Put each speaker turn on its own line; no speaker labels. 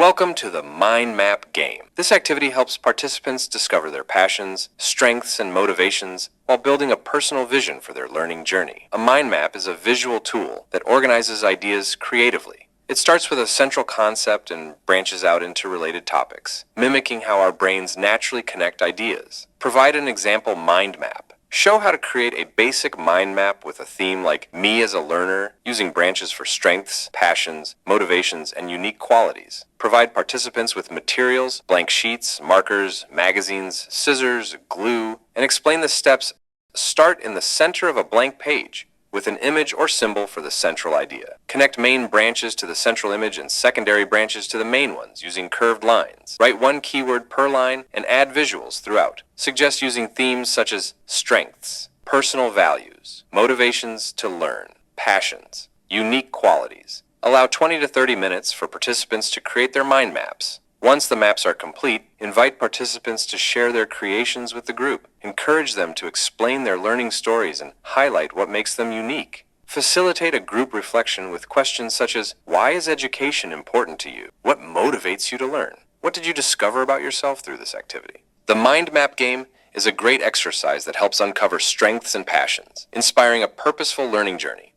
Welcome to the Mind Map game. This activity helps participants discover their passions, strengths, and motivations while building a personal vision for their learning journey. A mind map is a visual tool that organizes ideas creatively. It starts with a central concept and branches out into related topics, mimicking how our brains naturally connect ideas. Provide an example mind map. Show how to create a basic mind map with a theme like me as a learner, using branches for strengths, passions, motivations, and unique qualities. Provide participants with materials, blank sheets, markers, magazines, scissors, glue, and explain the steps. Start in the center of a blank page with an image or symbol for the central idea. Connect main branches to the central image and secondary branches to the main ones using curved lines. Write one keyword per line and add visuals throughout. Suggest using themes such as strengths, personal values, motivations to learn, passions, unique qualities. Allow 20 to 30 minutes for participants to create their mind maps. Once the maps are complete, invite participants to share their creations with the group. Encourage them to explain their learning stories and highlight what makes them unique. Facilitate a group reflection with questions such as, why is education important to you? What motivates you to learn? What did you discover about yourself through this activity? The mind map game is a great exercise that helps uncover strengths and passions, inspiring a purposeful learning journey.